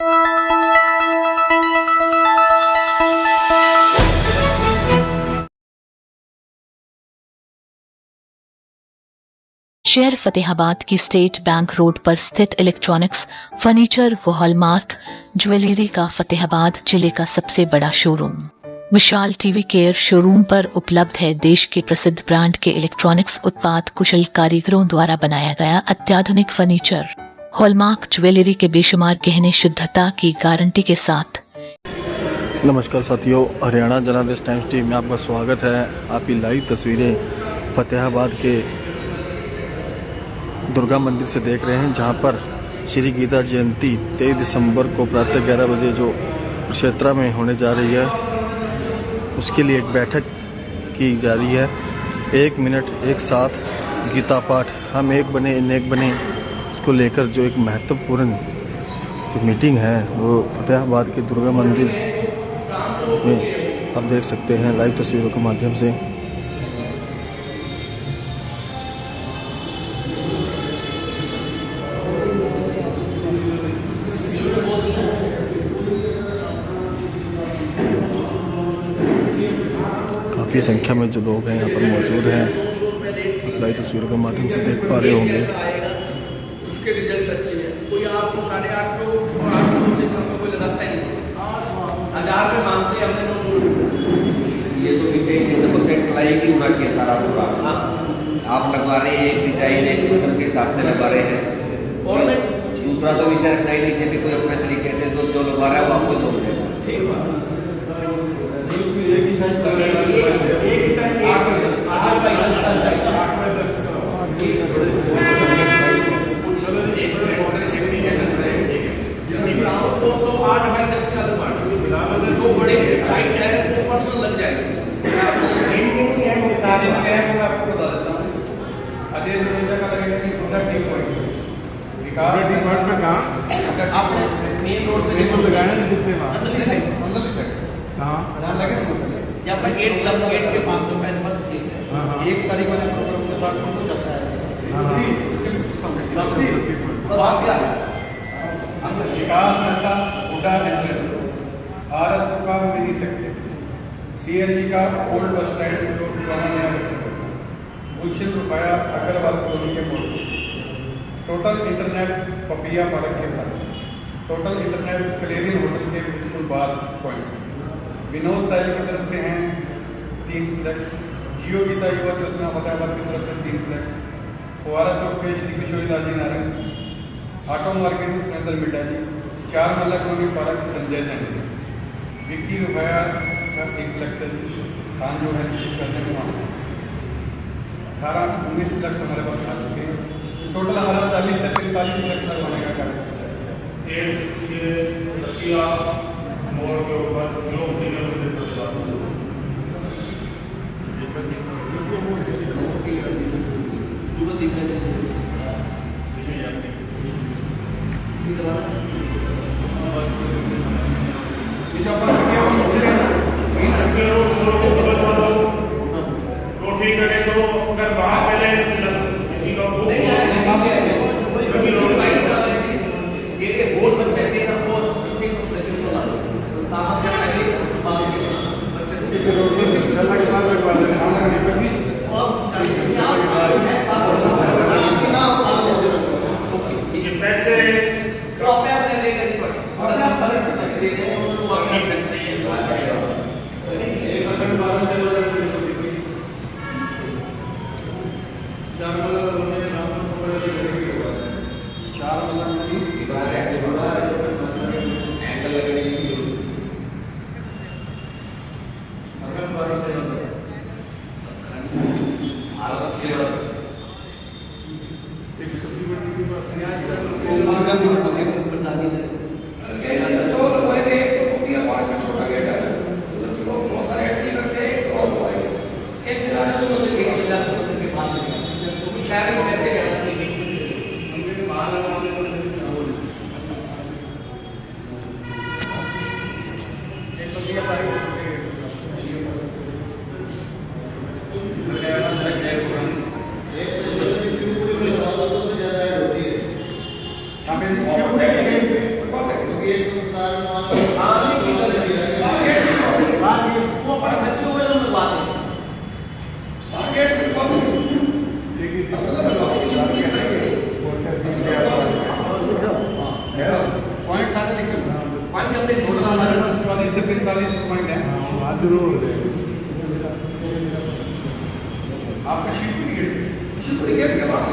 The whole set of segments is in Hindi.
शहर फतेहाबाद की स्टेट बैंक रोड पर स्थित इलेक्ट्रॉनिक्स, फर्नीचर व हॉलमार्क ज्वेलरी का फतेहाबाद जिले का सबसे बड़ा शोरूम विशाल टीवी केयर शोरूम पर उपलब्ध है। देश के प्रसिद्ध ब्रांड के इलेक्ट्रॉनिक्स उत्पाद कुशल कारीगरों द्वारा बनाया गया अत्याधुनिक फर्नीचर, हॉलमार्क ज्वेलरी के बेशुमार गहने शुद्धता की गारंटी के साथ। नमस्कार साथियों, हरियाणा जनादेश टाइम्स टीवी में आपका स्वागत है। आपकी लाइव तस्वीरें फतेहाबाद के दुर्गा मंदिर से देख रहे हैं, जहां पर श्री गीता जयंती 23 दिसंबर को प्रातः 11 बजे जो कुरुक्षेत्र में होने जा रही है, उसके लिए एक बैठक की जा रही है। 1 मिनट एक साथ गीता पाठ, हम एक बने नेक बने, उसको लेकर जो एक महत्वपूर्ण जो मीटिंग है वो फतेहाबाद के दुर्गा मंदिर में आप देख सकते हैं लाइव तस्वीरों के माध्यम से। काफ़ी संख्या में जो लोग हैं यहाँ पर मौजूद हैं, आप लाइव तस्वीरों के माध्यम से देख पा रहे होंगे। उसके रिजल्ट अच्छे हैं। कोई आपको 850 और 800 से कम कोई लगाता ही नहीं, 1000 पे मांगते हैं, हमने 900। ये तो भी सेंट्रलाइज होना चाहिए सारा पूरा। आप लगवा रहे हैं एक डिजाइन एक किस्म के हिसाब से लगवा रहे हैं, और दूसरा तो विषय रखना ही नहीं चाहिए कि कोई अपने तरीके से जो लगवा रहा है वो आपको दो देगा। ठीक बात, एक ही साइज तो 8 बाई 10 का जो बड़े साइड है वो पर्सनल लग जाएगा। मैं आपको बता देता हूँ, अजय का लगेगा कि ठीक होगा। आप मेन रोड पे लगाए अंदर जब पर गेट के 500 रुपए फर्स्ट एक तारीख वाले प्रोग्राम के साथ हो जाता है। विकास मेहता हुडा एंट्रेंस, आरएस का मिनी सेक्टर, सीएलजी का ओल्ड बस स्टैंड जो पुराना नया गुलशन रुपया अग्रवाल कॉलोनी के मोड़, टोटल इंटरनेट पपिया पार्क के साथ, टोटल इंटरनेट क्लेरियन होटल के बिल्कुल बाद पॉइंट, विनोद तायल की तरफ से हैं 3 फ्लैक्स, जियो गीता युवा योजना फतेहाबाद की तरफ से 3 फ्लैक्स, फुआरा चौक पे श्री किशोरी लाल जी नारायण, ऑटो मार्केट में सुरेंद्र मिड्डा जी, 4 मल्ला कॉलोनी पार्क संजय जैन जी, विक्की रुपया का 1 फ्लैक्स स्थान जो है निश्चित करने में वहाँ 18-19 फ्लैक्स हमारे पास आ चुके हैं। टोटल हमारा 40 से 45 फ्लैक्स लगवाने का कार्य ठीक है, तो अगर वहाँ पहले किसी का यहाँ पे वो अपने बच्चे हुए तो लगवाते हैं मार्केट में कौन असल में पॉइंट सारे लिखे पॉइंट अपने नोट डालना 44 से 45 पॉइंट है आपका शीट क्रिकेट के बाद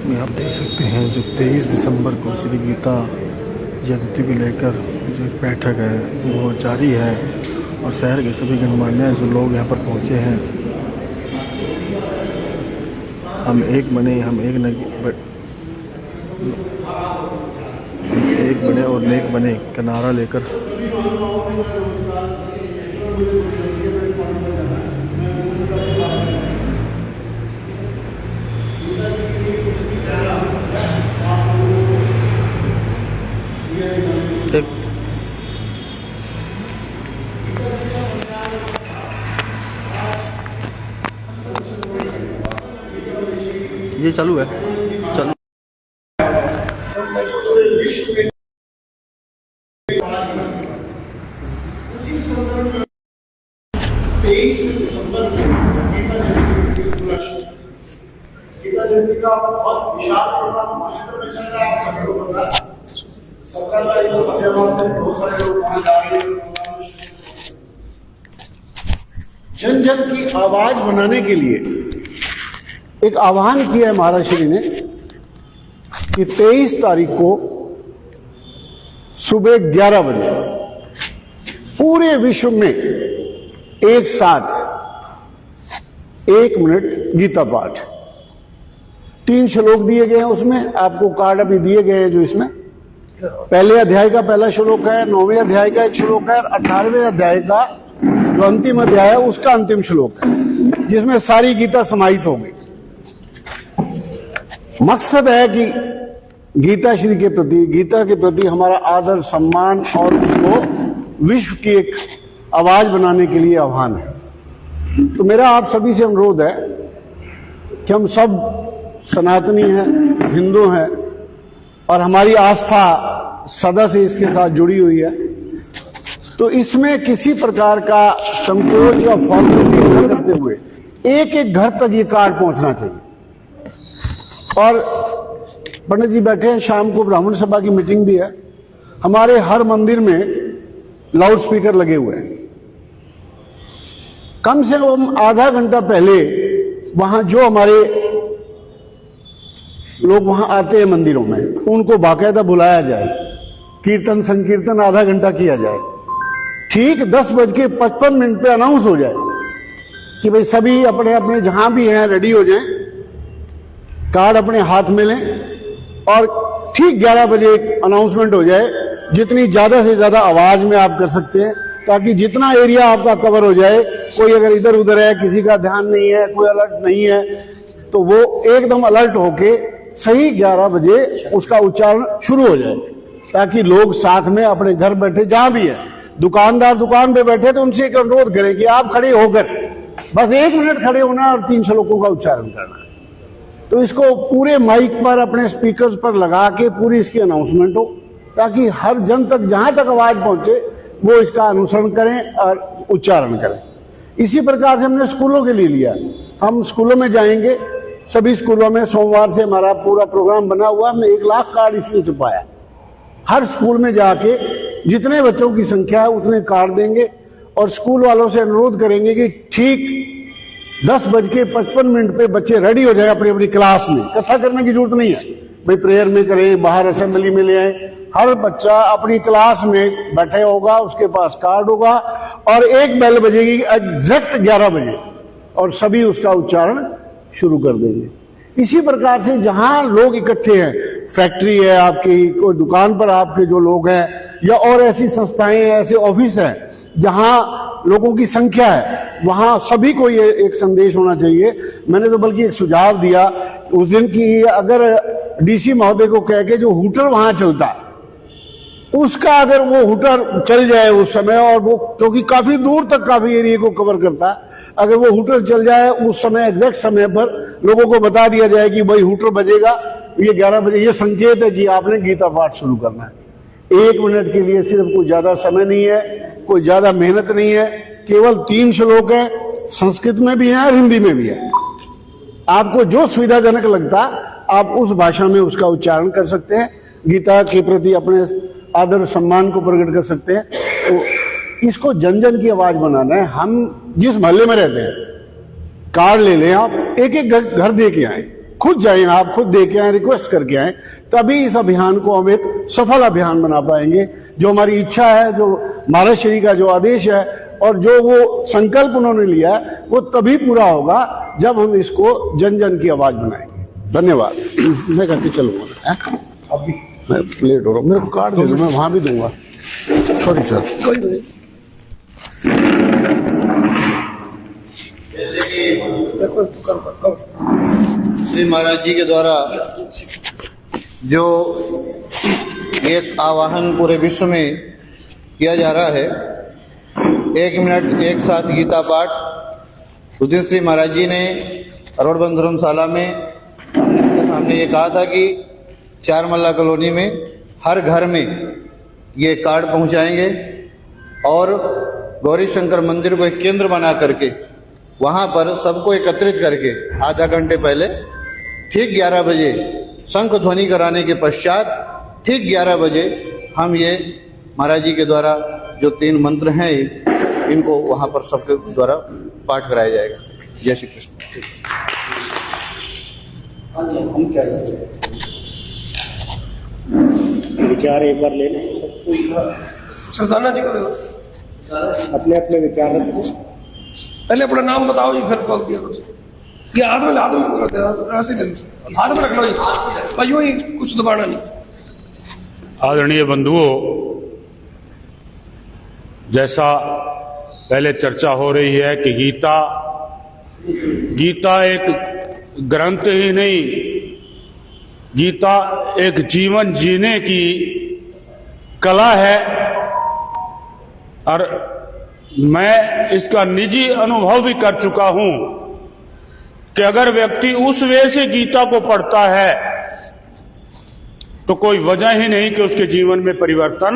में आप देख सकते हैं जो 23 दिसंबर को श्री गीता जयंती को लेकर जो एक बैठक है वो जारी है और शहर के सभी गणमान्य जो लोग यहाँ पर पहुँचे हैं। हम एक बने और नेक बने का नारा लेकर ये चालू है चालू। गीता जयंती का बहुत विशाल प्रोग्राम महानगर में चल रहा है। आप सभी को पता है 17 तारीख को फतेहाबाद से बहुत सारे लोग वहां जा रहे हैं। जन जन की आवाज बनाने के लिए एक आह्वान किया है महाराज श्री ने कि 23 तारीख को सुबह 11 बजे पूरे विश्व में एक साथ 1 मिनट गीता पाठ 3 श्लोक दिए गए हैं। उसमें आपको कार्ड अभी दिए गए हैं जो इसमें पहले अध्याय का पहला श्लोक है, 9वें अध्याय का एक श्लोक है और 18वें अध्याय का जो अंतिम अध्याय है उसका अंतिम श्लोक है जिसमें सारी गीता समाहित होगी। मकसद है कि गीता श्री के प्रति, गीता के प्रति हमारा आदर सम्मान और उसको विश्व की एक आवाज बनाने के लिए आह्वान है। तो मेरा आप सभी से अनुरोध है कि हम सब सनातनी हैं, हिंदू हैं और हमारी आस्था सदा से इसके साथ जुड़ी हुई है। तो इसमें किसी प्रकार का संकोच या फॉर्मेलिटी न करते हुए एक एक घर तक ये कार्ड पहुंचना चाहिए। और पंडित जी बैठे हैं, शाम को ब्राह्मण सभा की मीटिंग भी है। हमारे हर मंदिर में लाउड स्पीकर लगे हुए हैं। कम से कम आधा घंटा पहले वहां जो हमारे लोग वहां आते हैं मंदिरों में उनको बाकायदा बुलाया जाए, कीर्तन संकीर्तन आधा घंटा किया जाए। ठीक 10:55 पे अनाउंस हो जाए कि भाई सभी अपने अपने जहां भी हैं रेडी हो जाएं, कार्ड अपने हाथ में लें और ठीक 11 बजे अनाउंसमेंट हो जाए। जितनी ज्यादा से ज्यादा आवाज में आप कर सकते हैं ताकि जितना एरिया आपका कवर हो जाए। कोई अगर इधर उधर है, किसी का ध्यान नहीं है, कोई अलर्ट नहीं है, तो वो एकदम अलर्ट होके सही 11 बजे उसका उच्चारण शुरू हो जाए ताकि लोग साथ में अपने घर बैठे जहां भी है, दुकानदार दुकान पे बैठे तो उनसे एक अनुरोध करें कि आप खड़े होकर बस 1 मिनट खड़े होना और 3 श्लोकों का उच्चारण करना है। तो इसको पूरे माइक पर अपने स्पीकर्स पर लगा के पूरी इसकी अनाउंसमेंट हो ताकि हर जन तक जहां तक आवाज पहुंचे वो इसका अनुसरण करें और उच्चारण करें। इसी प्रकार से हमने स्कूलों के लिए लिया। हम स्कूलों में जाएंगे, सभी स्कूलों में सोमवार से हमारा पूरा प्रोग्राम बना हुआ। हमने 1 लाख कार्ड इसलिए छुपाया। हर स्कूल में जाके जितने बच्चों की संख्या है उतने कार्ड देंगे और स्कूल वालों से अनुरोध करेंगे कि ठीक 10:55 पे बच्चे रेडी हो जाए अपनी अपनी क्लास में। कथा करने की जरूरत नहीं है भाई, प्रेयर में करें, बाहर असेंबली में ले आए। हर बच्चा अपनी क्लास में बैठे होगा, उसके पास कार्ड होगा और एक बेल बजेगी एग्जैक्ट 11 बजे और सभी उसका उच्चारण शुरू कर देंगे। इसी प्रकार से जहां लोग इकट्ठे हैं, फैक्ट्री है आपकी, कोई दुकान पर आपके जो लोग हैं या और ऐसी संस्थाएं हैं, ऐसे ऑफिस हैं जहां लोगों की संख्या है, वहां सभी को ये एक संदेश होना चाहिए। मैंने तो बल्कि एक सुझाव दिया उस दिन की, अगर डीसी महोदय को कह के जो हूटर वहां चलता है उसका अगर वो हूटर चल जाए उस समय, और वो क्योंकि काफी दूर तक काफी एरिया को कवर करता है, अगर वो हूटर चल जाए उस समय एग्जैक्ट समय पर लोगों को बता दिया जाए कि भाई हूटर बजेगा ये 11 बजे, ये संकेत है कि आपने गीता पाठ शुरू करना है। 1 मिनट के लिए सिर्फ कोई ज्यादा समय नहीं है, कोई ज्यादा मेहनत नहीं है, केवल 3 श्लोक है, संस्कृत में भी है और हिंदी में भी है। आपको जो सुविधाजनक लगता आप उस भाषा में उसका उच्चारण कर सकते हैं, गीता के प्रति अपने आदर सम्मान को प्रकट कर सकते हैं। तो इसको जन जन की आवाज बनाना है। हम जिस मोहल्ले में रहते हैं, कार्ड ले लें आप, एक एक घर दे के आए, खुद जाएं, आप खुद दे के आए, रिक्वेस्ट करके आए, तभी इस अभियान को हम एक सफल अभियान बना पाएंगे। जो हमारी इच्छा है, जो महाराज श्री का जो आदेश है और जो वो संकल्प उन्होंने लिया है, वो तभी पूरा होगा जब हम इसको जन जन की आवाज बनाएंगे। धन्यवाद। मैं करके चलूंगा, अभी मैं लेट हो रहा हूँ, मेरे को कार्ड दे दो, मैं वहां भी दूंगा। Sorry sir. श्री महाराज जी के द्वारा जो एक आवाहन पूरे विश्व में किया जा रहा है, 1 मिनट एक साथ गीता पाठ, उस दिन श्री महाराज जी ने अरोड़बंद धर्मशाला में हमने सामने ये कहा था कि 4 मल्ला कॉलोनी में हर घर में ये कार्ड पहुंचाएंगे और गौरी शंकर मंदिर को एक केंद्र बना करके वहां पर सबको एकत्रित करके आधा घंटे पहले ठीक 11 बजे शंख ध्वनि कराने के पश्चात ठीक 11 बजे हम ये महाराज जी के द्वारा जो 3 मंत्र हैं इनको वहां पर सबके द्वारा पाठ कराया जाएगा। जय श्री कृष्ण। विचार एक बार ले लें, सरदाना जी को दे दो। अपने अपने विचार रख दो। पहले अपना नाम बताओ जी, फिर पक दिया करो। ये हाथ में ऐसे हाथ में रख लो जी, बस यूं ही, कुछ दबाना नहीं। आदरणीय बंधुओं, जैसा पहले चर्चा हो रही है कि गीता एक ग्रंथ ही नहीं, गीता एक जीवन जीने की कला है। और मैं इसका निजी अनुभव भी कर चुका हूं कि अगर व्यक्ति उस वे से गीता को पढ़ता है तो कोई वजह ही नहीं कि उसके जीवन में परिवर्तन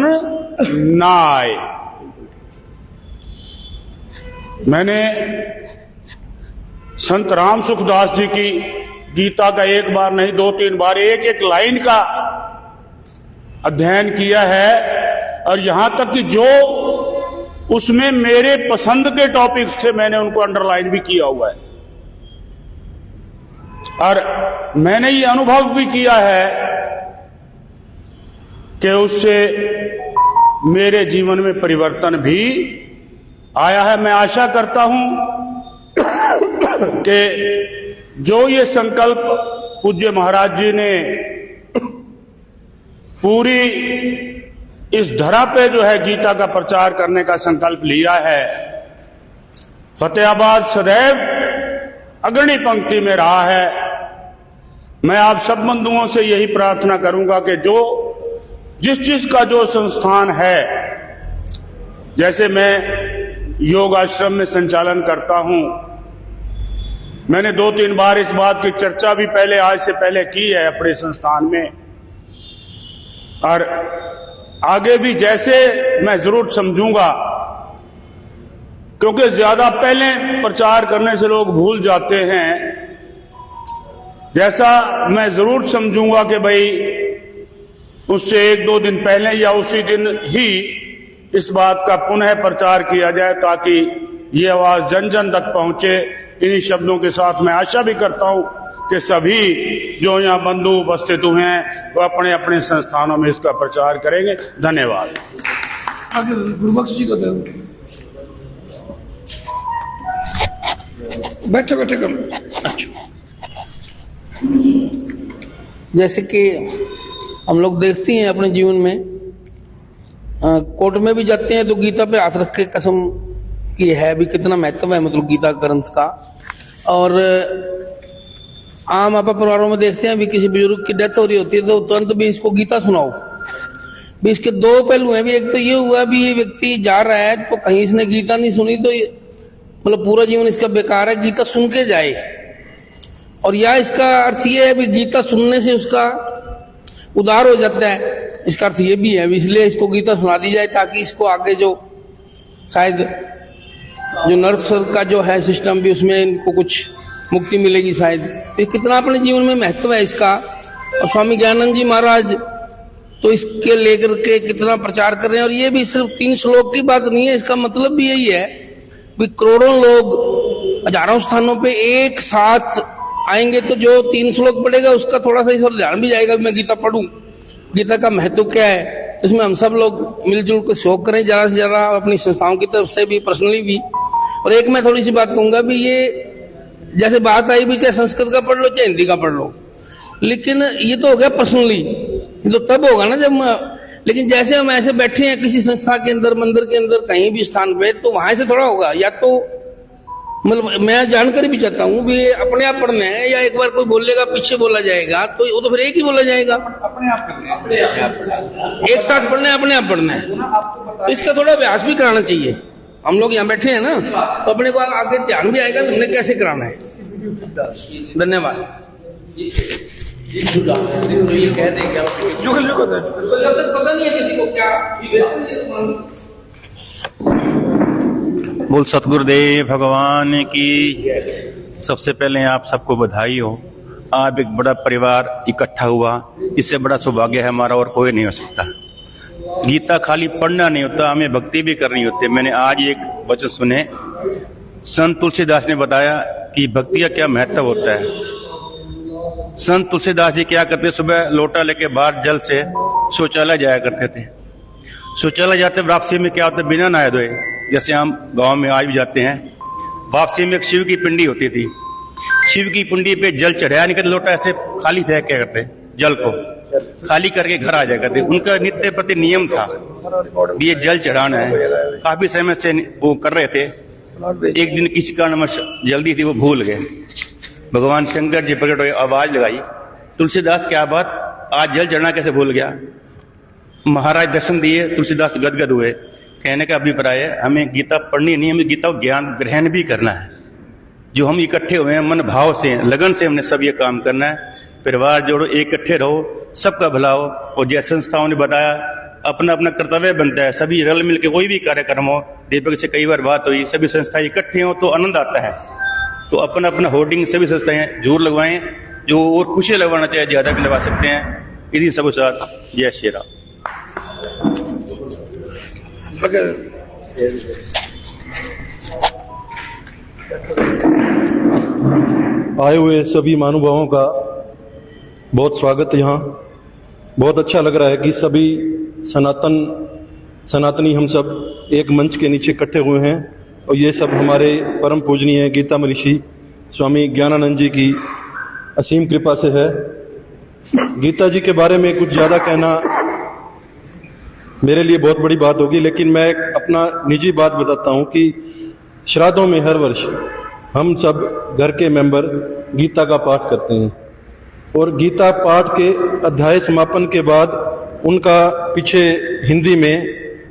ना आए। मैंने संत राम सुखदास जी की गीता का 1 बार नहीं 2-3 बार एक एक लाइन का अध्ययन किया है, और यहां तक कि जो उसमें मेरे पसंद के टॉपिक्स थे मैंने उनको अंडरलाइन भी किया हुआ है। और मैंने ये अनुभव भी किया है कि उससे मेरे जीवन में परिवर्तन भी आया है। मैं आशा करता हूं कि जो ये संकल्प पूज्य महाराज जी ने पूरी इस धरा पे जो है गीता का प्रचार करने का संकल्प लिया है, फतेहाबाद सदैव अग्रणी पंक्ति में रहा है। मैं आप सब बंधुओं से यही प्रार्थना करूंगा कि जो जिस का जो संस्थान है, जैसे मैं योग आश्रम में संचालन करता हूं, मैंने 2-3 बार इस बात की चर्चा भी पहले आज से पहले की है अपने संस्थान में, और आगे भी जैसे मैं जरूर समझूंगा, क्योंकि ज्यादा पहले प्रचार करने से लोग भूल जाते हैं। जैसा मैं जरूर समझूंगा कि भाई उससे 1-2 दिन पहले या उसी दिन ही इस बात का पुनः प्रचार किया जाए ताकि ये आवाज जन जन तक पहुंचे। इन्हीं शब्दों के साथ मैं आशा भी करता हूं कि सभी जो यहाँ बंधु उपस्थित हुए हैं वो अपने अपने संस्थानों में इसका प्रचार करेंगे। धन्यवाद। आगे गुरुबख्श जी को दे, बैठे बैठे कर लो। अच्छा, जैसे कि हम लोग देखते हैं अपने जीवन में, कोर्ट में भी जाते हैं तो गीता पे हाथ रख के कसम कि है भी कितना महत्व है मतलब गीता ग्रंथ का। और आम आप परिवारों में देखते हैं भी किसी बुजुर्ग की डेथ हो रही होती है तो तुरंत भी इसको गीता सुनाओ। भी इसके दो पहलू हैं, भी एक तो ये हुआ भी ये व्यक्ति जा रहा है तो कहीं इसने गीता नहीं सुनी तो मतलब पूरा जीवन इसका बेकार है, गीता सुन के जाए। और या इसका अर्थ ये है भी गीता सुनने से उसका उद्धार हो जाता है, इसका अर्थ ये भी है, इसलिए इसको गीता सुना दी जाए ताकि इसको आगे जो शायद जो नर्क का जो है सिस्टम भी उसमें इनको कुछ मुक्ति मिलेगी शायद। तो कितना अपने जीवन में महत्व है इसका। और स्वामी ज्ञानानंद जी महाराज तो इसके लेकर के कितना प्रचार कर रहे हैं। और ये भी सिर्फ 3 श्लोक की बात नहीं है, इसका मतलब भी यही है भी करोड़ों लोग हजारों स्थानों पे एक साथ आएंगे तो जो 3 श्लोक पढ़ेगा उसका थोड़ा सा इस और ध्यान भी जाएगा मैं गीता पढ़ूं, गीता का महत्व क्या है। इसमें हम सब लोग मिलजुल कर सहयोग करें ज्यादा से ज्यादा अपनी संस्थाओं की तरफ से भी, पर्सनली भी। और एक मैं थोड़ी सी बात कहूंगा भी ये जैसे बात आई भी चाहे संस्कृत का पढ़ लो चाहे हिंदी का पढ़ लो, लेकिन ये तो हो गया पर्सनली, ये तो तब होगा ना जब, लेकिन जैसे हम ऐसे बैठे हैं किसी संस्था के अंदर, मंदिर के अंदर, कहीं भी स्थान पे, तो वहां से थोड़ा होगा। या तो मतलब मैं जानकारी भी चाहता हूँ भी अपने आप पढ़ना है या एक बार कोई बोलेगा पीछे बोला जाएगा तो वो तो फिर एक ही बोला जाएगा। अपने आप करना है, एक साथ पढ़ना है, अपने आप पढ़ना है, तो इसका थोड़ा अभ्यास भी कराना चाहिए। हम लोग यहाँ बैठे हैं ना तो अपने को आगे ध्यान भी आएगा हमने कैसे कराना है। धन्यवाद। तो ये कह देंगे पता नहीं है किसी को क्या। बोल सतगुरुदेव भगवान की। सबसे पहले आप सबको बधाई हो, आप एक बड़ा परिवार इकट्ठा हुआ, इससे बड़ा सौभाग्य है हमारा और कोई नहीं हो सकता। गीता खाली पढ़ना नहीं होता, हमें भक्ति भी करनी होती है। मैंने आज एक वचन सुने, संत तुलसीदास ने बताया कि भक्ति का क्या महत्व होता है। संत तुलसीदास जी क्या करते, सुबह लोटा लेके बाहर जल से शौचालय जाया करते थे। शौचालय जाते वापसी में क्या होता है, बिना नहाए धोए, जैसे हम गांव में आज भी जाते हैं, वापसी में एक शिव की पिंडी होती थी, शिव की पिंडी पे जल चढ़ाया नहीं करते, लोटा ऐसे खाली फेंक क्या करते, जल को खाली करके घर आ जाया करते। उनका नित्य प्रति नियम था ये जल चढ़ाना है, काफी समय से वो कर रहे थे। एक दिन किसी कारणवश जल्दी थी, वो भूल गए। भगवान शंकर जी प्रकट हुए, आवाज लगाई, तुलसीदास क्या बात, आज जल चढ़ना कैसे भूल गया। महाराज दर्शन दिए, तुलसीदास गदगद हुए। कहने का अभिप्राय है हमें गीता पढ़नी नहीं, हमें गीता ज्ञान ग्रहण भी करना है। जो हम इकट्ठे हुए हैं मन भाव से, लगन से हमने सब ये काम करना है। परिवार जोड़ो, इकट्ठे रहो, सबका भला हो। और जैसे संस्थाओं ने बताया अपना अपना कर्तव्य बनता है, सभी रल मिल के कोई भी कार्यक्रम हो। दीपक से कई बार बात हुई, सभी संस्थाएं इकट्ठे हो तो आनंद आता है। तो अपना अपना होर्डिंग सभी संस्थाएं जरूर लगवाएं, जो और खुशी लगवाना चाहिए ज्यादा भी लगवा सकते हैं। इन्हीं सबके साथ जय श्री राम। आए हुए सभी महानुभावों का बहुत स्वागत। यहाँ बहुत अच्छा लग रहा है कि सभी सनातनी हम सब एक मंच के नीचे इकट्ठे हुए हैं। और ये सब हमारे परम पूजनीय गीता ऋषि स्वामी ज्ञानानंद जी की असीम कृपा से है। गीता जी के बारे में कुछ ज़्यादा कहना मेरे लिए बहुत बड़ी बात होगी, लेकिन मैं एक अपना निजी बात बताता हूँ कि श्राद्धों में हर वर्ष हम सब घर के मेंबर गीता का पाठ करते हैं। और गीता पाठ के अध्याय समापन के बाद उनका पीछे हिंदी में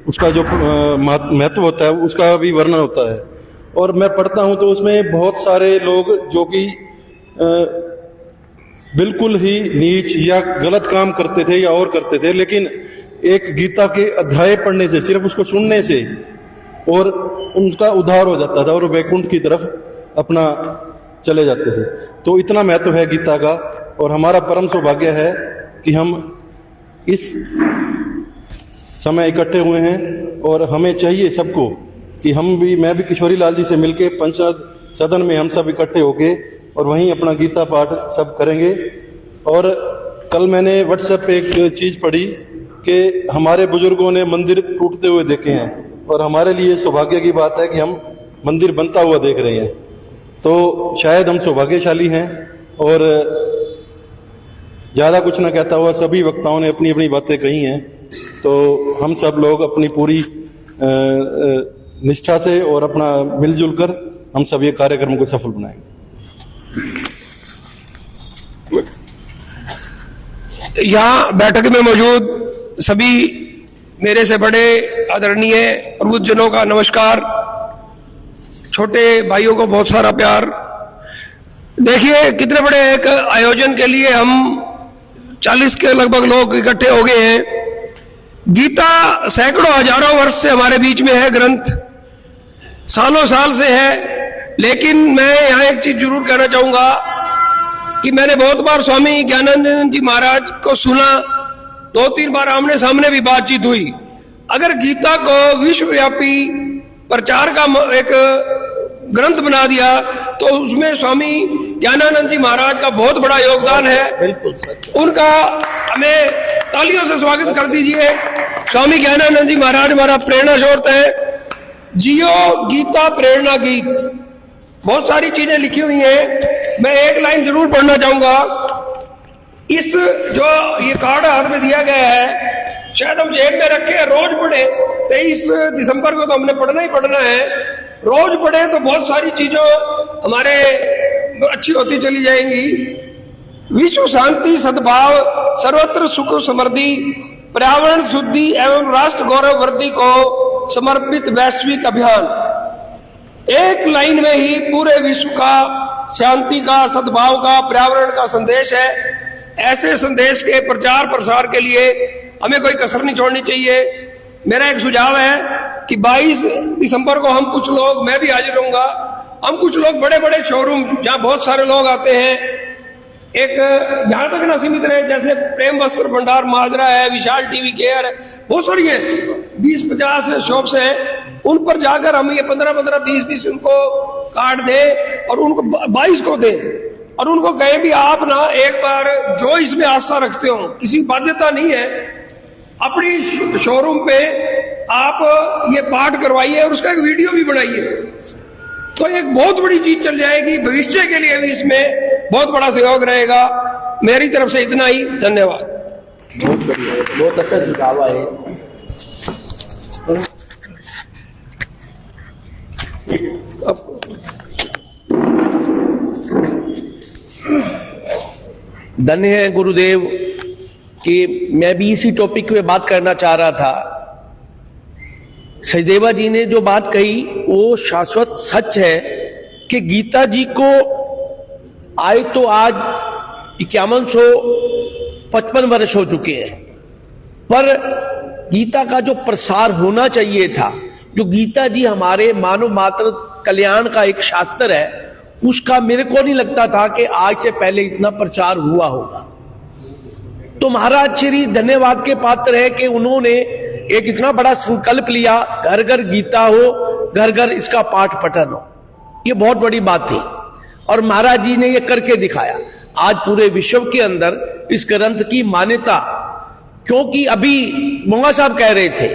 उसका जो महत्व होता है उसका भी वर्णन होता है। और मैं पढ़ता हूँ तो उसमें बहुत सारे लोग जो कि बिल्कुल ही नीच या गलत काम करते थे या और करते थे, लेकिन एक गीता के अध्याय पढ़ने से, सिर्फ उसको सुनने से और उनका उद्धार हो जाता था और वैकुंठ की तरफ अपना चले जाते थे। तो इतना महत्व है गीता का। और हमारा परम सौभाग्य है कि हम इस समय इकट्ठे हुए हैं। और हमें चाहिए सबको कि हम भी, मैं भी किशोरी लाल जी से मिलके पंचायत सदन में हम सब इकट्ठे होके और वहीं अपना गीता पाठ सब करेंगे। और कल मैंने व्हाट्सएप पे एक चीज पढ़ी कि हमारे बुजुर्गों ने मंदिर टूटते हुए देखे हैं, और हमारे लिए सौभाग्य की बात है कि हम मंदिर बनता हुआ देख रहे हैं। तो शायद हम सौभाग्यशाली हैं। और ज़्यादा कुछ ना कहता हुआ सभी वक्ताओं ने अपनी अपनी बातें कही हैं। तो हम सब लोग अपनी पूरी निष्ठा से और अपना मिलजुल कर हम सब ये कार्यक्रम को सफल बनाएंगे। यहाँ बैठक में मौजूद सभी मेरे से बड़े आदरणीय प्रबुद्धजनों का नमस्कार, छोटे भाइयों को बहुत सारा प्यार। देखिए कितने बड़े एक आयोजन के लिए हम 40 के लगभग लोग इकट्ठे हो गए हैं। गीता सैकड़ों हजारों वर्ष से हमारे बीच में है, ग्रंथ सालों साल से है, लेकिन मैं यहाँ एक चीज जरूर कहना चाहूंगा कि मैंने बहुत बार स्वामी ज्ञानानंद जी महाराज को सुना, 2-3 बार आमने सामने भी बातचीत हुई। अगर गीता को विश्वव्यापी प्रचार का एक ग्रंथ बना दिया तो उसमें स्वामी ज्ञानानंद जी महाराज का बहुत बड़ा योगदान है। उनका हमें तालियों से स्वागत कर दीजिए। स्वामी ज्ञानानंद जी महाराज हमारा प्रेरणा स्रोत है। जियो गीता प्रेरणा गीत, बहुत सारी चीजें लिखी हुई हैं। मैं एक लाइन जरूर पढ़ना चाहूंगा। इस जो ये कार्ड हाथ में दिया गया है, शायद हम जेब में रखे, रोज पढ़े। 23 दिसंबर को तो हमने पढ़ना ही पढ़ना है। रोज पढ़े तो बहुत सारी चीजों हमारे अच्छी होती चली जाएंगी। विश्व शांति, सद्भाव, सर्वत्र सुख समृद्धि, पर्यावरण शुद्धि एवं राष्ट्र गौरव वृद्धि को समर्पित वैश्विक अभियान। एक लाइन में ही पूरे विश्व का शांति का, सद्भाव का, पर्यावरण का संदेश है। ऐसे संदेश के प्रचार प्रसार के लिए हमें कोई कसर नहीं छोड़नी चाहिए। मेरा एक सुझाव है कि 22 दिसंबर को हम कुछ लोग, मैं भी हाजिर रहूंगा, हम कुछ लोग बड़े बड़े शोरूम जहां बहुत सारे लोग आते हैं, एक यहां तक ना सीमित रहे, जैसे प्रेम वस्त्र भंडार माजरा है, विशाल टीवी केयर है, बहुत सारी है, 20-50 शॉप्स हैं, उन पर जाकर हम ये 15-15, 20-20 उनको कार्ड दें और उनको 22 को दें और उनको कहें भी आप ना एक बार जो इसमें आस्था रखते हो, किसी बाध्यता नहीं है, अपनी शोरूम पे आप ये पाठ करवाइए और उसका एक वीडियो भी बनाइए, तो एक बहुत बड़ी चीज चल जाएगी। भविष्य के लिए भी इसमें बहुत बड़ा सहयोग रहेगा। मेरी तरफ से इतना ही, धन्यवाद। बहुत बढ़िया, बहुत अच्छा सुझाव है। धन्य है गुरुदेव कि मैं भी इसी टॉपिक पे बात करना चाह रहा था। सचदेवा जी ने जो बात कही वो शाश्वत सच है कि गीता जी को आए तो आज 5155 वर्ष हो चुके हैं, पर गीता का जो प्रसार होना चाहिए था, जो गीता जी हमारे मानव मात्र कल्याण का एक शास्त्र है, उसका मेरे को नहीं लगता था कि आज से पहले इतना प्रचार हुआ होगा। तो महाराज श्री धन्यवाद के पात्र है कि उन्होंने एक इतना बड़ा संकल्प लिया, घर घर गीता हो, घर घर इसका पाठ पठन हो। ये बहुत बड़ी बात थी और महाराज जी ने ये करके दिखाया। आज पूरे विश्व के अंदर इस ग्रंथ की मान्यता, क्योंकि अभी मोंगा साहब कह रहे थे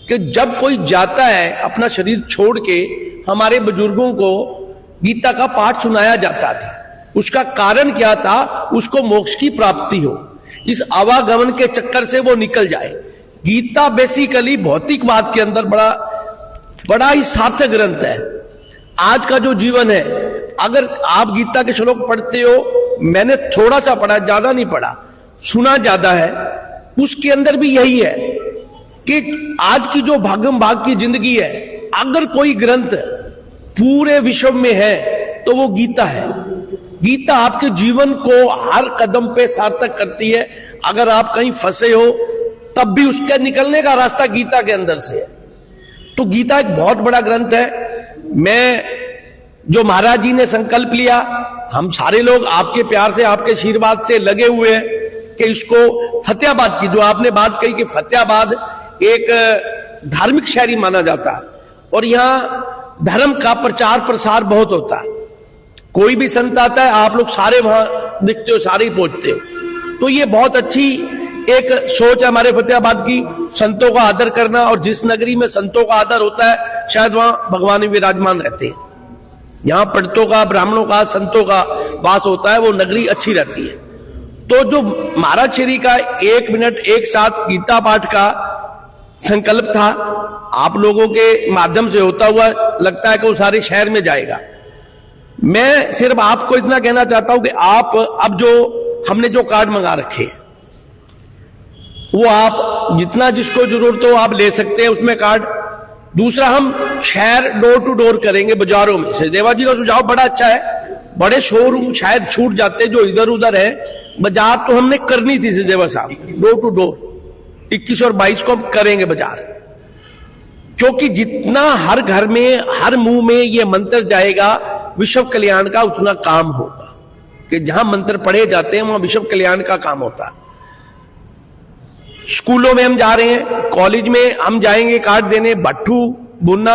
कि जब कोई जाता है अपना शरीर छोड़ के, हमारे बुजुर्गों को गीता का पाठ सुनाया जाता था। उसका कारण क्या था? उसको मोक्ष की प्राप्ति हो, इस आवागमन के चक्कर से वो निकल जाए। गीता बेसिकली भौतिकवाद के अंदर बड़ा ही सार्थक ग्रंथ है। आज का जो जीवन है, अगर आप गीता के श्लोक पढ़ते हो, मैंने थोड़ा सा पढ़ा, ज्यादा नहीं पढ़ा, सुना ज्यादा है, उसके अंदर भी यही है कि आज की जो भागम भाग की जिंदगी है, अगर कोई ग्रंथ पूरे विश्व में है तो वो गीता है। गीता आपके जीवन को हर कदम पे सार्थक करती है। अगर आप कहीं फंसे हो तब भी उसके निकलने का रास्ता गीता के अंदर से है। तो गीता एक बहुत बड़ा ग्रंथ है। मैं जो महाराज जी ने संकल्प लिया, हम सारे लोग आपके प्यार से, आपके आशीर्वाद से लगे हुए हैं कि इसको फतेहाबाद की, जो आपने बात कही कि फतेहाबाद एक धार्मिक शहरी माना जाता है और यहाँ धर्म का प्रचार प्रसार बहुत होता है। कोई भी संत आता है, आप लोग सारे वहां दिखते हो, सारे ही पहुंचते हो। तो ये बहुत अच्छी एक सोच है हमारे फतेहाबाद की, संतों का आदर करना। और जिस नगरी में संतों का आदर होता है, शायद वहां भगवान विराजमान रहते हैं। जहां पंडितों का, ब्राह्मणों का, संतों का वास होता है, वो नगरी अच्छी रहती है। तो जो महाराज श्री का 1 मिनट एक साथ गीता पाठ का संकल्प था, आप लोगों के माध्यम से होता हुआ लगता है कि वो सारे शहर में जाएगा। मैं सिर्फ आपको इतना कहना चाहता हूं कि आप अब जो हमने जो कार्ड मंगा रखे हैं वो आप जितना जिसको जरूरत हो आप ले सकते हैं उसमें कार्ड। दूसरा, हम शहर डोर टू डोर करेंगे बाजारों में। सचदेवा जी का सुझाव बड़ा अच्छा है, बड़े शोरूम शायद छूट जाते जो इधर उधर है, बाजार तो हमने करनी थी सचदेवा साहब, डोर टू डोर 21 और 22 को हम करेंगे बाजार, क्योंकि जितना हर घर में हर मुंह में ये मंत्र जाएगा विश्व कल्याण का उतना काम होगा, कि जहां मंत्र पढ़े जाते हैं वहां विश्व कल्याण का काम होता है। स्कूलों में हम जा रहे हैं, कॉलेज में हम जाएंगे कार्ड देने, भट्टू बुन्ना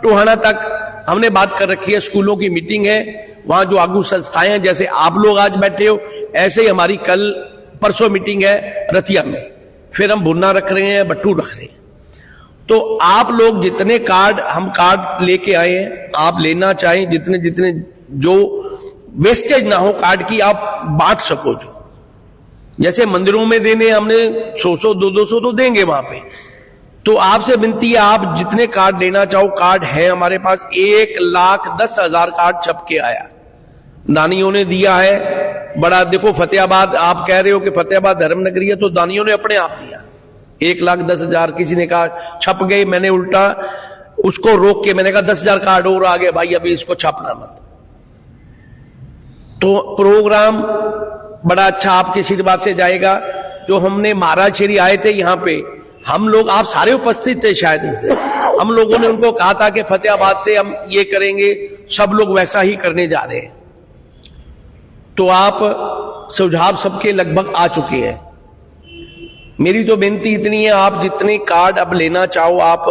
टोहाना तक हमने बात कर रखी है, स्कूलों की मीटिंग है, वहां जो आगू संस्थाएं हैं, जैसे आप लोग आज बैठे हो ऐसे ही हमारी कल परसों मीटिंग है रतिया में, फिर हम बुन्ना रख रहे हैं, भट्टू रख रहे हैं। तो आप लोग जितने कार्ड हम कार्ड लेके आए हैं, आप लेना चाहें जितने जितने, जो वेस्टेज ना हो कार्ड की, आप बांट सको। जो जैसे मंदिरों में देने हमने 100 200 तो देंगे वहां पे, तो आपसे विनती है आप जितने कार्ड लेना चाहो, कार्ड है हमारे पास। 1,10,000 कार्ड छप के आया, दानियों ने दिया है बड़ा। देखो फतेहाबाद, आप कह रहे हो कि फतेहाबाद धर्मनगरी है, तो दानियों ने अपने आप दिया 1,10,000। किसी ने कहा छप गए, मैंने उल्टा उसको रोक के मैंने कहा 10,000 कार्ड और आ गए भाई, अभी इसको छपना मत। तो प्रोग्राम बड़ा अच्छा आपके आशीर्वाद से जाएगा। जो हमने महाराज श्री आए थे यहाँ पे, हम लोग आप सारे उपस्थित थे शायद, हम लोगों ने उनको कहा था कि फतेहाबाद से हम ये करेंगे, सब लोग वैसा ही करने जा रहे हैं। तो आप सुझाव सबके लगभग आ चुके हैं। मेरी तो बेनती इतनी है, आप जितने कार्ड अब लेना चाहो आप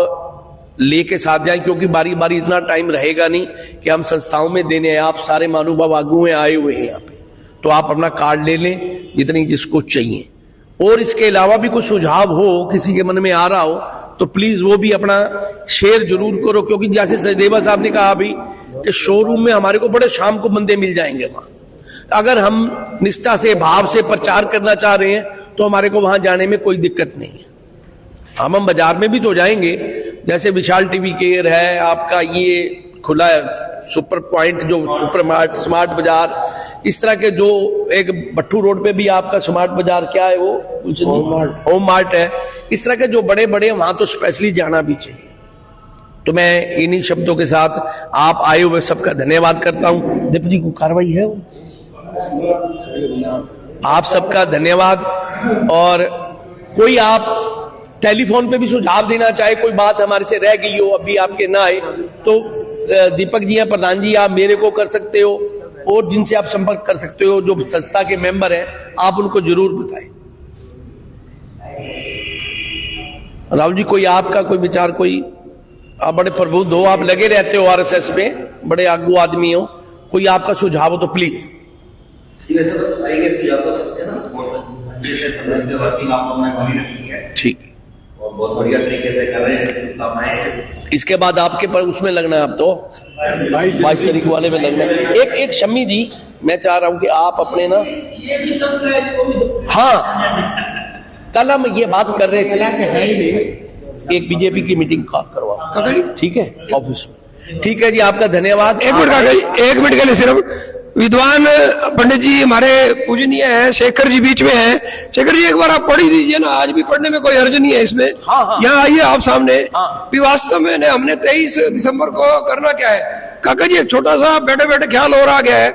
लेके साथ जाएं, क्योंकि बारी बारी इतना टाइम रहेगा नहीं कि हम संस्थाओं में देने हैं। आप सारे महानुभाव आगू में आए हुए हैं यहाँ पे, तो आप अपना कार्ड ले लें जितनी जिसको चाहिए। और इसके अलावा भी कुछ सुझाव हो किसी के मन में आ रहा हो तो प्लीज वो भी अपना शेयर जरूर करो, क्योंकि जैसे सचदेवा साहब ने कहा अभी कि शोरूम में हमारे को बड़े शाम को बंदे मिल जाएंगे वहां। अगर हम निष्ठा से भाव से प्रचार करना चाह रहे हैं तो हमारे को वहां जाने में कोई दिक्कत नहीं है। हम बाजार में भी तो जाएंगे, जैसे विशाल टीवी केयर है, आपका ये खुला सुपर पॉइंट जो सुपर मार्ट, स्मार्ट बाजार, इस तरह के जो एक भट्टू रोड पे भी आपका स्मार्ट बाजार क्या है वो होम मार्ट है, इस तरह के जो बड़े बड़े वहां तो स्पेशली जाना भी चाहिए। तो मैं इन्हीं शब्दों के साथ आप आए हुए सबका धन्यवाद करता हूं। डिप्टी को कार्रवाई है वो, आप सबका धन्यवाद। और कोई आप टेलीफोन पे भी सुझाव देना चाहे, कोई बात हमारे से रह गई हो अभी आपके ना आए, तो दीपक जी हैं प्रधान जी, आप मेरे को कर सकते हो और जिनसे आप संपर्क कर सकते हो जो संस्था के मेंबर हैं, आप उनको जरूर बताएं। राहुल जी, कोई आपका कोई विचार, कोई आप बड़े प्रबुद्ध हो, आप लगे रहते हो आरएसएस में, बड़े आगू आदमी हो, कोई आपका सुझाव हो तो प्लीज। ठीक, बहुत बढ़िया तरीके से कर रहे हैं। इसके बाद आपके पर उसमें लगना है, आप तो 22 तारीख वाले में लगना है। एक शम्मी जी, मैं चाह रहा हूं कि आप अपने ना, ये भी सब हाँ कल हम ये बात कर रहे थे, एक बीजेपी की मीटिंग करवा, ठीक है ऑफिस में। ठीक है जी, आपका धन्यवाद। एक मिनट के लिए सिर्फ विद्वान पंडित जी हमारे पूजनीय हैं, शेखर जी बीच में हैं। शेखर जी एक बार आप पढ़ी दीजिए ना, आज भी पढ़ने में कोई हर्ज नहीं है इसमें। हाँ। यहाँ आइए आप सामने। वास्तव में हमने 23 दिसंबर को करना क्या है काका जी, एक छोटा सा बैठे बैठे ख्याल हो रहा गया है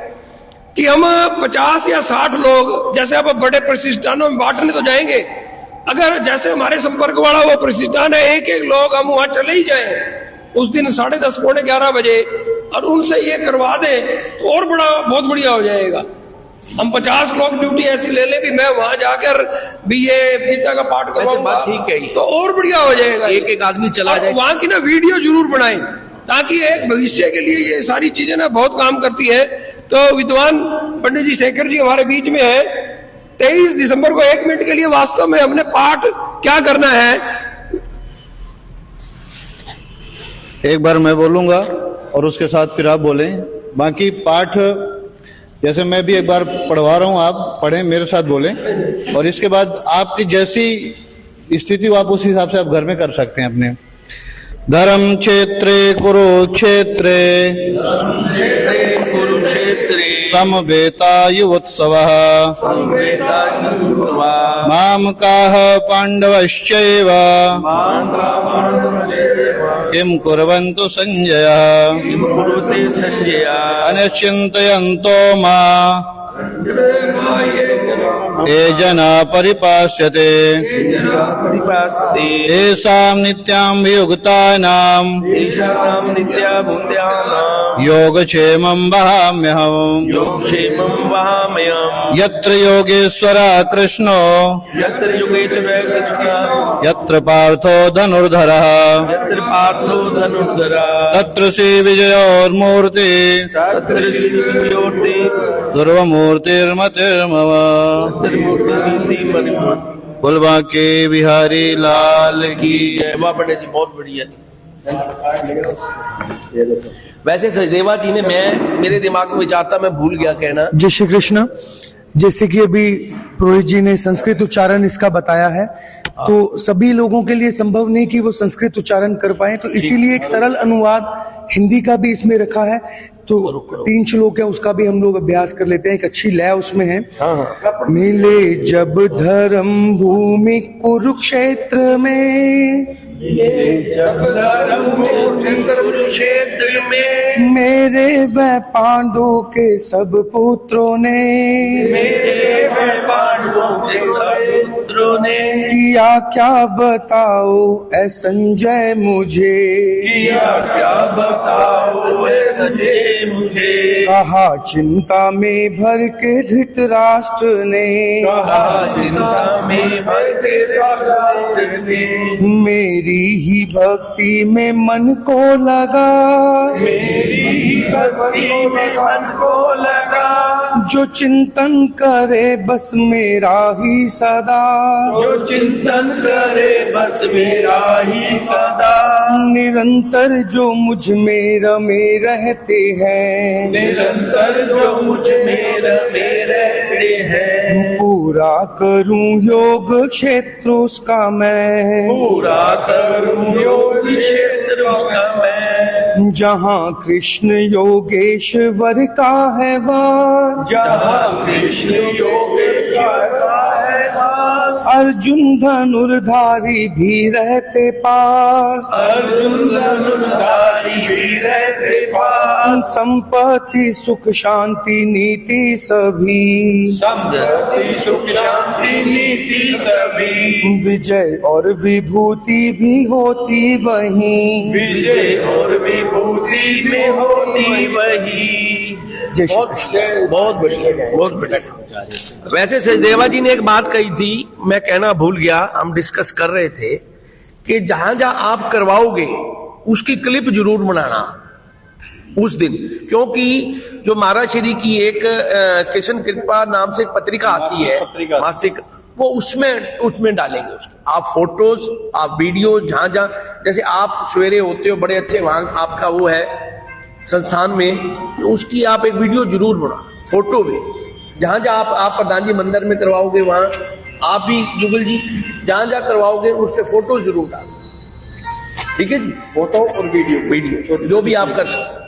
कि हम 50 या 60 लोग जैसे आप बड़े प्रतिष्ठानों में बांटने तो जाएंगे, अगर जैसे हमारे संपर्क वाला वो प्रतिष्ठान है, एक एक लोग हम वहां चले ही जाए उस दिन 10:30 पौने 11 बजे, और उनसे ये करवा दे तो और बहुत बढ़िया हो जाएगा। हम 50 लोग ड्यूटी ऐसी ले ले भी मैं वहां जाकर भी ये गीता का पाठ करवाऊंगा, ठीक है, तो और बढ़िया हो जाएगा। एक आदमी चला जाए, वहां की ना वीडियो जरूर बनाएं, ताकि एक भविष्य के लिए ये सारी चीजें ना बहुत काम करती है। तो विद्वान पंडित जी शेखर जी हमारे बीच में है। 23 दिसंबर को 1 मिनट के लिए वास्तव में हमने पाठ क्या करना है, एक बार मैं बोलूंगा और उसके साथ फिर आप बोलें। बाकी पाठ जैसे मैं भी एक बार पढ़वा रहा हूं, आप पढ़ें मेरे साथ बोलें, और इसके बाद आपकी जैसी स्थिति आप उस हिसाब से आप घर में कर सकते हैं अपने। धर्म क्षेत्रे कुरुक्षेत्रे समवेतायुत्सवः मामकाः पाण्डवश्चैव किं कुर्वन्तु संजयः अनिश्चिन्तयन्तो मा ये जना परिपास्यते येषां नित्यां वियुक्तानां योगक्षेमं वहाम्यहम् यत्र योगेश्वरः कृष्णो यत्र पार्थो धनुर्धरः तत्र श्री विजयोर्मूर्ति ध्रुवमूर्तिर्मतिर्मम कुलवा के बिहारी लाल की। पंडित जी बहुत बढ़िया। वैसे सचदेवा जी ने मेरे दिमाग में विचार था, मैं भूल गया कहना। जय श्री कृष्ण। जैसे कि अभी पुरोहित जी ने संस्कृत उच्चारण इसका बताया है, तो सभी लोगों के लिए संभव नहीं कि वो संस्कृत उच्चारण कर पाए, तो इसीलिए एक सरल अनुवाद हिंदी का भी इसमें रखा है। तो 3 श्लोक है, उसका भी हम लोग अभ्यास कर लेते हैं। एक अच्छी लय उसमें है। मिले जब धर्म भूमि कुरुक्षेत्र में, कुरुक्षेत्र में मेरे व पांडु के सब पुत्रों ने, मेरे व पांडु के सब पुत्रों ने किया क्या बताओ ऐ संजय मुझे, किया क्या बताओ ऐ संजय मुझे। कहा चिंता में भर के धृतराष्ट्र ने, कहा चिंता में भर के धृतराष्ट्र ने मेरी ही भक्ति में मन को लगा, मेरी ही भक्ति में मन को लगा। जो चिंतन करे बस मेरा ही सदा, जो चिंतन करे बस मेरा ही सदा। निरंतर जो मुझ में रमे रहते हैं, निरंतर जो मुझ में रमे रहते हैं। पूरा करूं योग क्षेत्र उसका मैं, पूरा करूं योग क्षेत्र उसका मैं। जहाँ कृष्ण योगेश्वर का है वास, जहाँ कृष्ण योगेश्वर का है वास। अर्जुन धनुर्धारी भी रहते पास, अर्जुन धनुर्धारी भी रहते पास। संपत्ति सुख शांति नीति सभी, संपत्ति सुख शांति नीति सभी। विजय और विभूति भी होती वहीं, विजय और विभूति में होती वहीं। बहुत बढ़िया, बहुत बढ़िया। वैसे सचदेवा जी ने एक बात कही थी, मैं कहना भूल गया। हम डिस्कस कर रहे थे कि जहां जहां आप करवाओगे उसकी क्लिप जरूर बनाना उस दिन, क्योंकि जो महाराज श्री की एक कृष्ण कृपा नाम से एक पत्रिका आती है मासिक, वो उसमें डालेंगे उसके आप फोटोज, आप वीडियो, जहां जहां जैसे आप सवेरे होते हो बड़े अच्छे, वहां आपका वो है संस्थान में, तो उसकी आप एक वीडियो जरूर बना, फोटो भी। जहां जहां आप प्रधान जी मंदिर में करवाओगे, वहां आप भी जुगल जी जहां जहां करवाओगे उसके फोटो जरूर डाल, ठीक है जी। फोटो और वीडियो जो भी आप कर सकते।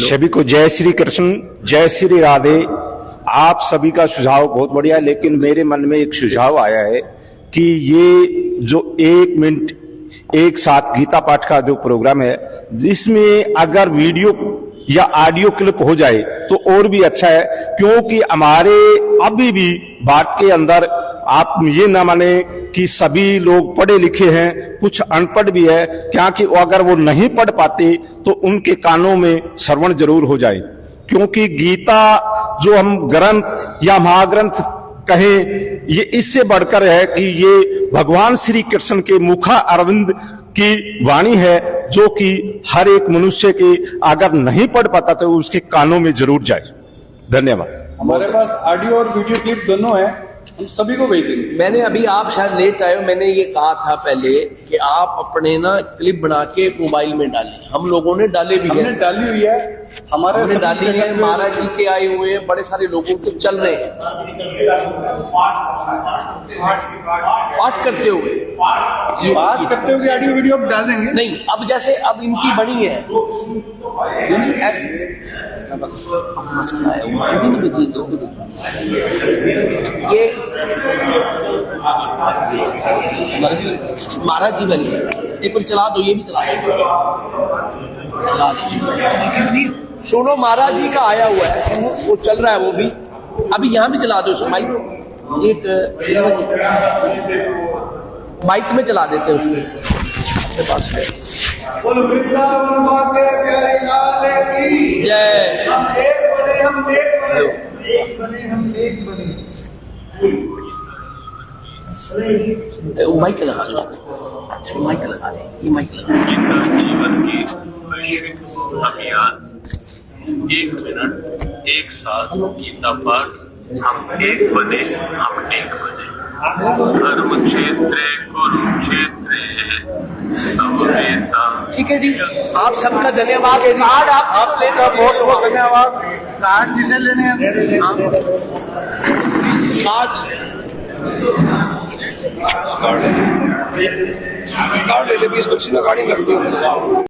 सभी को जय श्री कृष्ण, जय श्री राधे। आप सभी का सुझाव बहुत बढ़िया है, लेकिन मेरे मन में एक सुझाव आया है कि ये जो 1 मिनट एक साथ गीता पाठ का जो प्रोग्राम है, जिसमें अगर वीडियो या ऑडियो क्लिप हो जाए तो और भी अच्छा है, क्योंकि हमारे अभी भी भारत के अंदर आप ये ना माने कि सभी लोग पढ़े लिखे हैं, कुछ अनपढ़ भी है, क्योंकि अगर वो नहीं पढ़ पाते तो उनके कानों में श्रवण जरूर हो जाए। क्योंकि गीता जो हम ग्रंथ या महाग्रंथ कहें, ये इससे बढ़कर है कि ये भगवान श्री कृष्ण के मुखा अरविंद की वाणी है, जो कि हर एक मनुष्य के अगर नहीं पढ़ पाता तो उसके कानों में जरूर जाए। धन्यवाद। हमारे पास ऑडियो और वीडियो क्लिप दोनों है, हम सभी को भेज देंगे। मैंने अभी, आप शायद लेट आए हो, मैंने ये कहा था पहले कि आप अपने ना क्लिप बना के मोबाइल में डालें। हम लोगों ने डाले भी हमने हैं, डाली हुई है, हमारे हमने सभी डाली है। स्टेटस में- महाराज जी के आए हुए हैं, बड़े सारे लोगों के चल रहे हैं पाठ करते हुए। ये बात करते हुए ऑडियो वीडियो अब डाल देंगे। नहीं, अब जैसे अब इनकी बनी है मसला है, वो हिंदी में भी दो। ये महाराज जी वाली एक बार चला दो, ये भी चला दो। सुनो, महाराज जी का आया हुआ है, वो चल रहा है, वो भी अभी यहाँ भी चला दो माइक, एक माइक में चला देते हैं उसको अपने पास है। वृंदावन माते प्यारी लाल की जय। हम एक बने, हम एक बने, एक बने, हम एक बने। वो माइक लगा दो, माइक लगा दे, ये माइक लगा दे। जीवन की वैश्विक अभियान 1 मिनट 1 साल गीता पाठ। हम एक बने, हम एक बने। धर्म क्षेत्र कुरुक्षेत्र समवेता। ठीक है जी, आप सबका धन्यवाद। कार्ड आप लेना, बहुत बहुत धन्यवाद। कार्ड किसे लेने हैं? कार्ड ले ले, 20-25 गाड़ी में रख दो।